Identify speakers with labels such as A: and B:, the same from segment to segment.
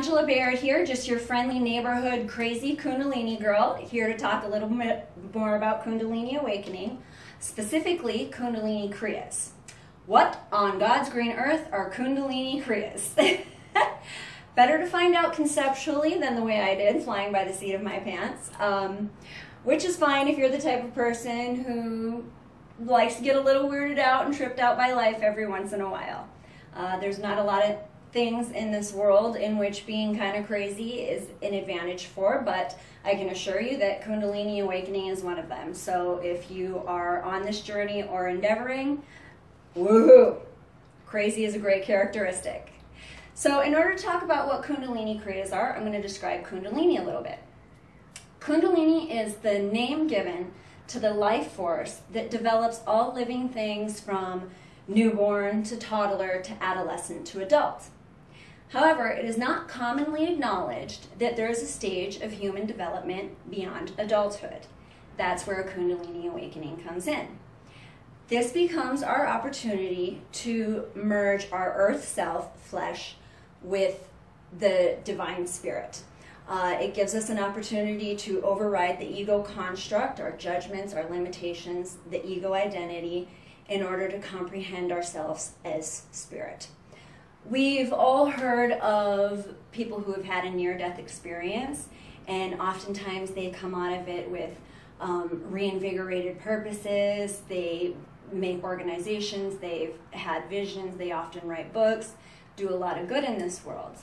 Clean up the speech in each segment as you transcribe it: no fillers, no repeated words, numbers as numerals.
A: Angela Baird here, just your friendly neighborhood crazy Kundalini girl, here to talk a little bit more about Kundalini Awakening, specifically Kundalini Kriyas. What on God's green earth are Kundalini Kriyas? Better to find out conceptually than the way I did, flying by the seat of my pants, which is fine if you're the type of person who likes to get a little weirded out and tripped out by life every once in a while. There's not a lot of things in this world in which being kind of crazy is an advantage for, but I can assure you that Kundalini Awakening is one of them. So if you are on this journey or endeavoring, woohoo! Crazy is a great characteristic. So in order to talk about what Kundalini Kriyas are, I'm going to describe Kundalini a little bit. Kundalini is the name given to the life force that develops all living things from newborn to toddler to adolescent to adult. However, it is not commonly acknowledged that there is a stage of human development beyond adulthood. That's where Kundalini Awakening comes in. This becomes our opportunity to merge our earth self, flesh, with the divine spirit. It gives us an opportunity to override the ego construct, our judgments, our limitations, the ego identity, in order to comprehend ourselves as spirit. We've all heard of people who have had a near-death experience, and oftentimes they come out of it with reinvigorated purposes. They make organizations, they've had visions, they often write books, do a lot of good in this world.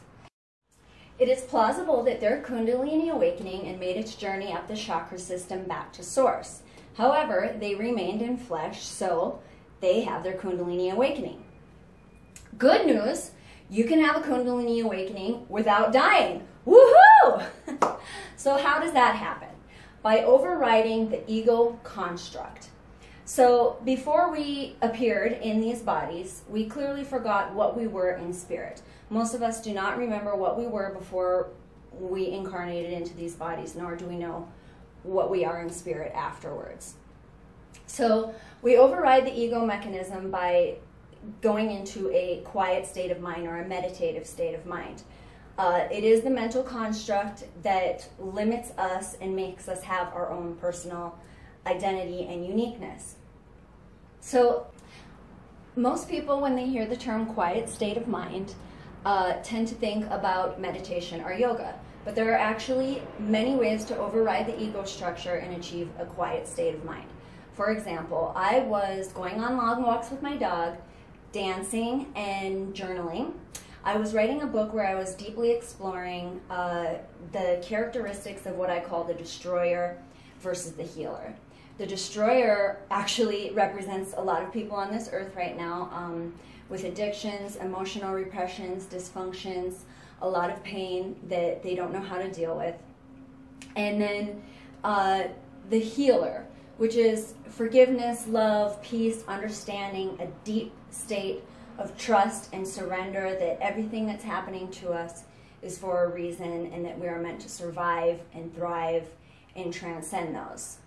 A: It is plausible that their Kundalini Awakening and made its journey up the chakra system back to source. However, they remained in flesh, so they have their Kundalini Awakening. Good news, you can have a Kundalini Awakening without dying. Woohoo! So how does that happen? By overriding the ego construct. So before we appeared in these bodies, we clearly forgot what we were in spirit. Most of us do not remember what we were before we incarnated into these bodies, nor do we know what we are in spirit afterwards. So we override the ego mechanism by going into a quiet state of mind or a meditative state of mind. It is the mental construct that limits us and makes us have our own personal identity and uniqueness. So most people, when they hear the term quiet state of mind, tend to think about meditation or yoga. But there are actually many ways to override the ego structure and achieve a quiet state of mind. For example, I was going on long walks with my dog, dancing and journaling. I was writing a book where I was deeply exploring the characteristics of what I call the destroyer versus the healer. The destroyer actually represents a lot of people on this earth right now with addictions, emotional repressions, dysfunctions, a lot of pain that they don't know how to deal with. And then the healer, which is forgiveness, love, peace, understanding, a deep state of trust and surrender that everything that's happening to us is for a reason and that we are meant to survive and thrive and transcend those.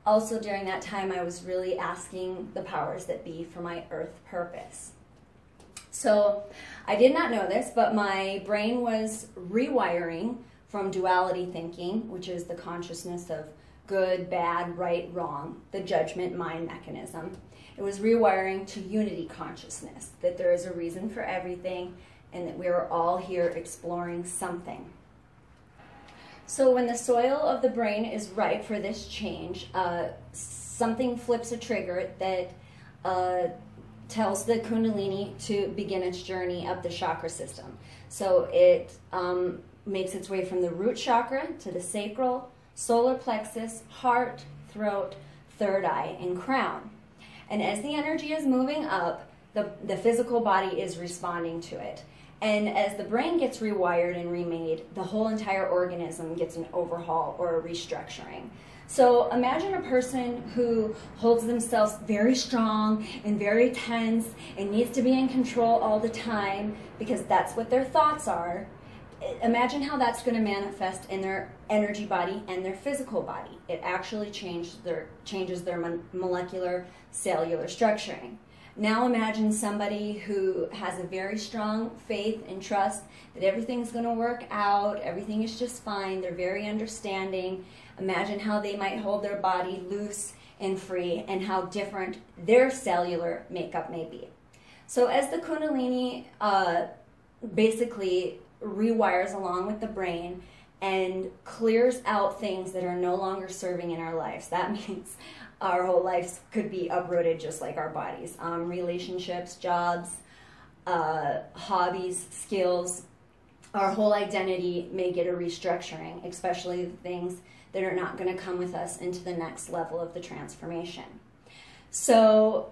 A: Also during that time, I was really asking the powers that be for my earth purpose. So I did not know this, but my brain was rewiring from duality thinking, which is the consciousness of good, bad, right, wrong, the judgment mind mechanism. It was rewiring to unity consciousness, that there is a reason for everything and that we are all here exploring something. So when the soil of the brain is ripe for this change, something flips a trigger that tells the Kundalini to begin its journey up the chakra system. So it makes its way from the root chakra to the sacral, solar plexus, heart, throat, third eye, and crown. And as the energy is moving up, the physical body is responding to it. And as the brain gets rewired and remade, the whole entire organism gets an overhaul or a restructuring. So imagine a person who holds themselves very strong and very tense and needs to be in control all the time because that's what their thoughts are. Imagine how that's going to manifest in their energy body and their physical body. It actually changes their molecular cellular structuring. Now imagine somebody who has a very strong faith and trust that everything's going to work out, everything is just fine, they're very understanding. Imagine how they might hold their body loose and free, and how different their cellular makeup may be. So as the Kundalini basically rewires along with the brain and clears out things that are no longer serving in our lives, that means our whole lives could be uprooted just like our bodies. Relationships, jobs, hobbies, skills, our whole identity may get a restructuring, especially the things that are not going to come with us into the next level of the transformation. So,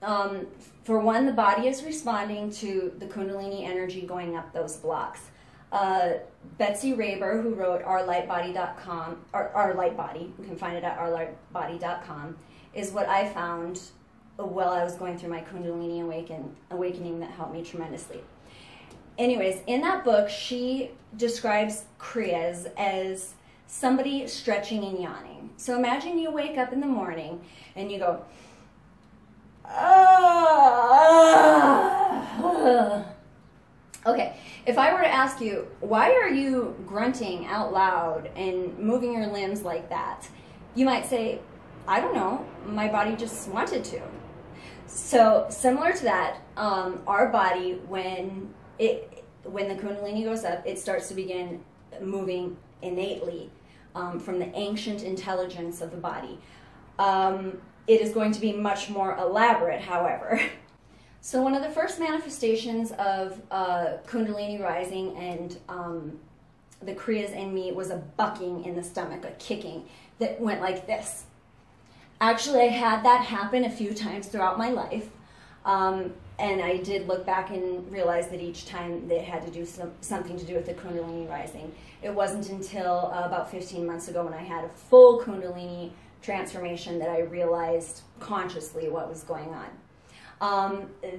A: for one, the body is responding to the Kundalini energy going up those blocks. Betsy Raber, who wrote OurLightBody.com, Our Light Body, you can find it at OurLightBody.com, is what I found while I was going through my Kundalini Awakening that helped me tremendously. Anyways, in that book, she describes Kriyas as somebody stretching and yawning. So imagine you wake up in the morning and you go, Okay, if I were to ask you, why are you grunting out loud and moving your limbs like that? You might say, I don't know, my body just wanted to. So similar to that, our body, when the Kundalini goes up, it starts to begin moving innately from the ancient intelligence of the body. It is going to be much more elaborate, however. So one of the first manifestations of Kundalini rising and the Kriyas in me was a bucking in the stomach, a kicking that went like this. Actually, I had that happen a few times throughout my life. And I did look back and realize that each time they had to do something to do with the Kundalini rising. It wasn't until about 15 months ago when I had a full Kundalini transformation that I realized consciously what was going on.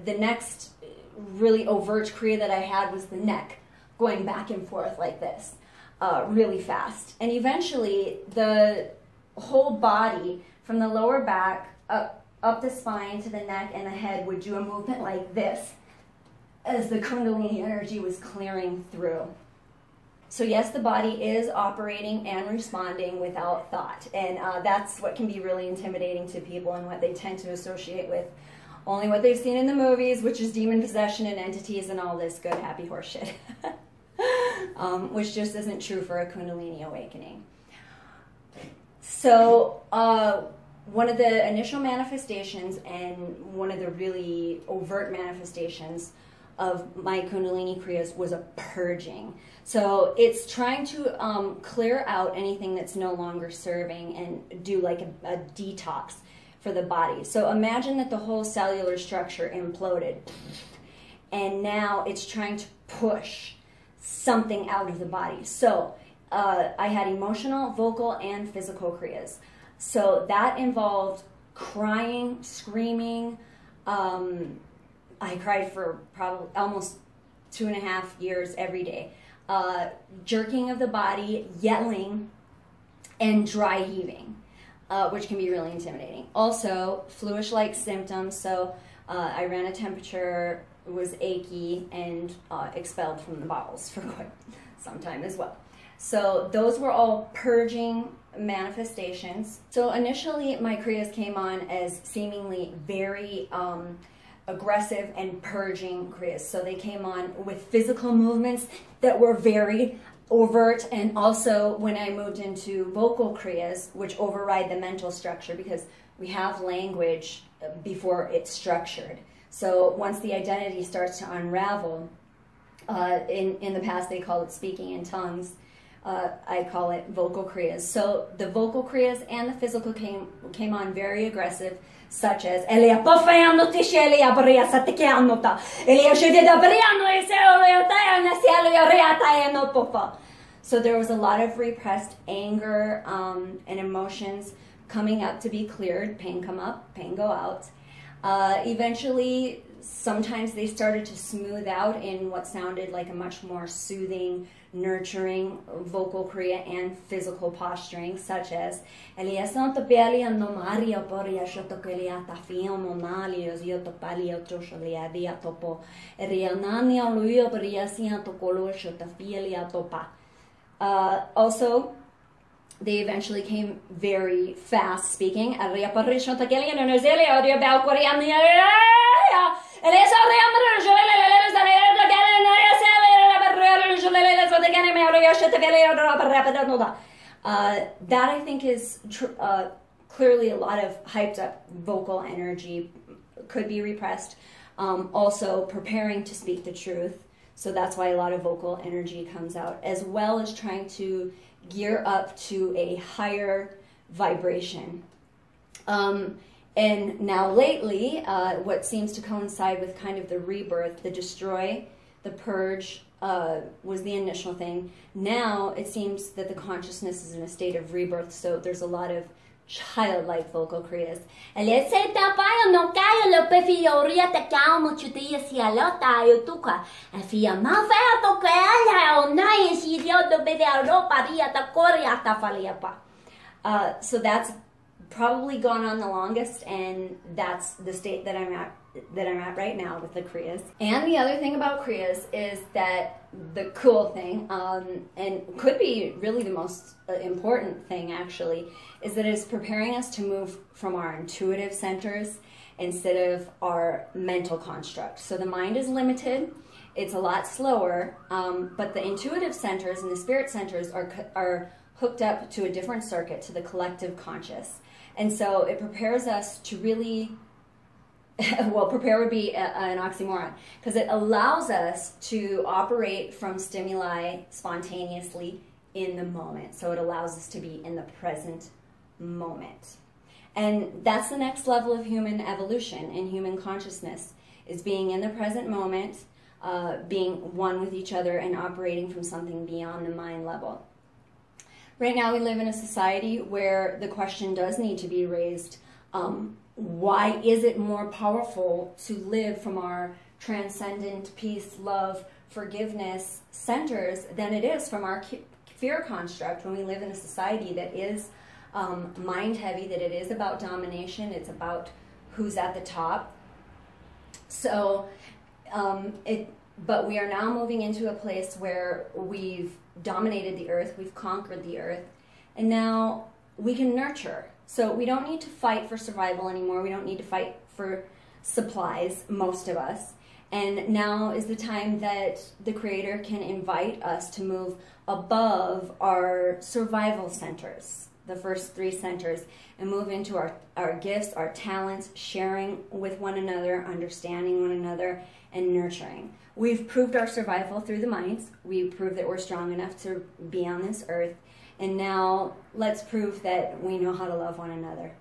A: The next really overt Kriya that I had was the neck, going back and forth like this, really fast. And eventually the whole body, from the lower back up the spine to the neck and the head, would do a movement like this as the Kundalini energy was clearing through. So yes, the body is operating and responding without thought, and that's what can be really intimidating to people and what they tend to associate with only what they've seen in the movies, which is demon possession and entities and all this good happy horse shit, which just isn't true for a Kundalini awakening. So one of the initial manifestations and one of the really overt manifestations of my Kundalini Kriyas was a purging. So it's trying to clear out anything that's no longer serving and do like a detox for the body. So imagine that the whole cellular structure imploded, and now it's trying to push something out of the body. So I had emotional, vocal, and physical Kriyas. So that involved crying, screaming. I cried for probably almost 2.5 years every day. Jerking of the body, yelling, and dry heaving, which can be really intimidating. Also, fluish-like symptoms. So I ran a temperature, was achy, and expelled from the bowels for quite some time as well. So those were all purging manifestations. So initially my Kriyas came on as seemingly very aggressive and purging Kriyas. So they came on with physical movements that were very overt, and also when I moved into vocal Kriyas, which override the mental structure, because we have language before it's structured. So once the identity starts to unravel, in the past they call it speaking in tongues, I call it vocal Kriyas. So the vocal Kriyas and the physical came on very aggressive, such as so there was a lot of repressed anger and emotions coming up to be cleared. Pain come up, pain go out. Eventually Sometimes they started to smooth out in what sounded like a much more soothing, nurturing vocal kriya and physical posturing, such as also, they eventually came very fast speaking. That I think is clearly a lot of hyped up vocal energy, could be repressed. Also preparing to speak the truth. So that's why a lot of vocal energy comes out, as well as trying to gear up to a higher vibration. And now lately, what seems to coincide with kind of the rebirth, the destroy, the purge was the initial thing. Now it seems that the consciousness is in a state of rebirth, so there's a lot of childlike vocal kriyas. So that's probably gone on the longest, and that's the state that I'm at right now with the kriyas. And the other thing about kriyas is that the cool thing, and could be really the most important thing actually, is that it's preparing us to move from our intuitive centers instead of our mental construct. So the mind is limited, it's a lot slower, but the intuitive centers and the spirit centers are hooked up to a different circuit, to the collective conscious. And so it prepares us to really, well, prepare would be an oxymoron, because it allows us to operate from stimuli spontaneously in the moment. So it allows us to be in the present moment. And that's the next level of human evolution and human consciousness, is being in the present moment, being one with each other and operating from something beyond the mind level. Right now we live in a society where the question does need to be raised, why is it more powerful to live from our transcendent peace, love, forgiveness centers than it is from our fear construct, when we live in a society that is mind heavy, that it is about domination, it's about who's at the top. So, but we are now moving into a place where we've dominated the earth, we've conquered the earth, and now we can nurture. So we don't need to fight for survival anymore. We don't need to fight for supplies, most of us. And now is the time that the Creator can invite us to move above our survival centers, the first three centers, and move into our gifts, our talents, sharing with one another, understanding one another, and nurturing. We've proved our survival through the minds. We've proved that we're strong enough to be on this earth. And now let's prove that we know how to love one another.